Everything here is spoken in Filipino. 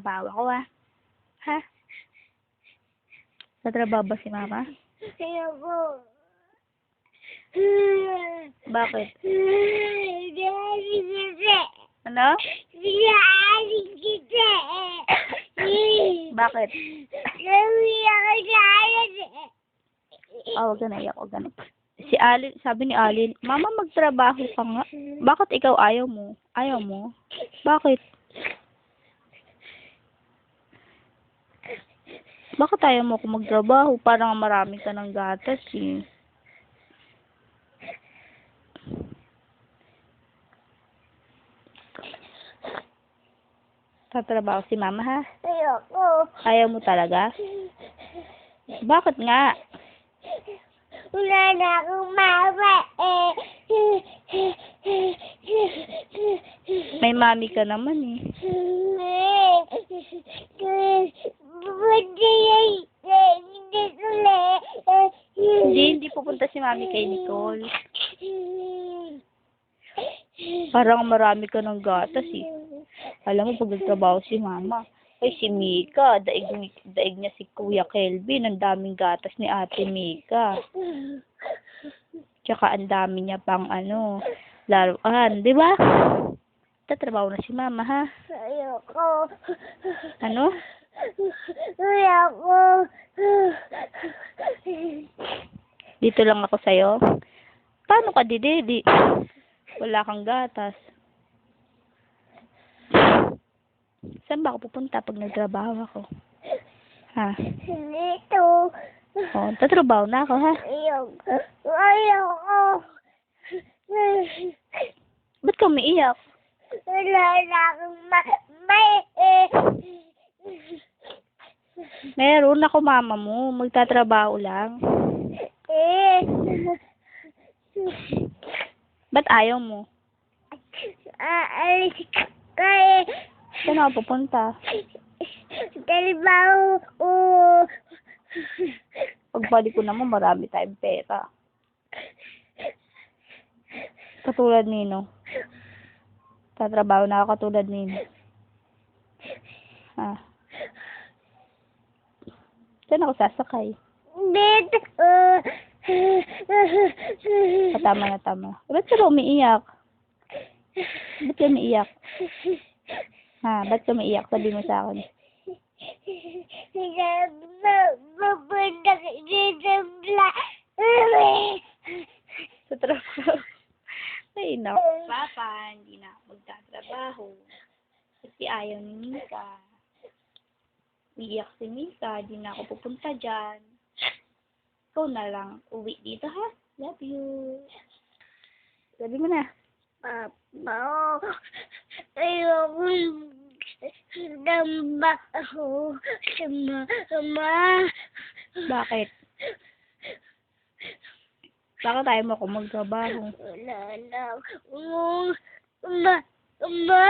magtatrabaho ako, ha? Ha? Tatrabaho ba si mama? Ayoko. Bakit? Sinali kita. Ano? Sinali kita. Bakit? Sabi ako sa alas. Huwag ka na iyak, huwag ka na. Si Alin, sabi ni Alin, Mama, magtrabaho ka nga. Bakit ikaw ayaw mo? Ayaw mo? Bakit? Bakit ayaw mo kung magtrabaho? Parang marami ka ng gatas, eh. Tatrabaho si Mama, ha? Ayoko. Ayaw mo talaga? Bakit nga? Wala na akong mama eh. May mami ka naman, eh. Hindi pupunta si mami kay Nicole. Parang marami ka ng gatas, eh. Alam mo, pag nagtrabaho si Mama, ay si Mika, daig niya si Kuya Kelvin, ang daming gatas ni Ate Mika. Tsaka ang dami niya pang laruan, di ba? Tatrabaho na si Mama, ha? Ayoko. Ano? Ayoko. Dito lang ako sa'yo. Paano ka didedi? Wala kang gatas. Saan ba ako pupunta pag nagtrabaho ako? Ha? Dito. Oh, tatrabaho na ako, ha? Ayoko. Ayoko. Ba't ka umiiyak? Wala na akong may eh. Meron ako, mama mo. Magtatrabaho lang. Ba't ayaw mo? Aalis ka eh. Saan ako pupunta? Trabaho ko. Pagbalik ko naman, marami tayong pera. Katulad nino. Tatrabaho na ako katulad nino. Ha? Saan ako sasakay? Dito. Tama na, tama. Ba't ka ba umiiyak? Ba't ka umiiyak? Ha? Ba't ka umiiyak? Sabi mo sa akin. Pupunta ka dito. Sa trabaho. Ay, naku. Papa, hindi na ako magtatrabaho. Kasi ayaw ni Mika. Iiyak si Mika. Hindi na ako pupunta dyan. Ikaw na lang. Uwi dito, ha? Love you. Sabi mo na. Papa, ayoko damba ako sa mama. Bakit? Bakit tayo mo kung magtrabaho? Wala na akong mama.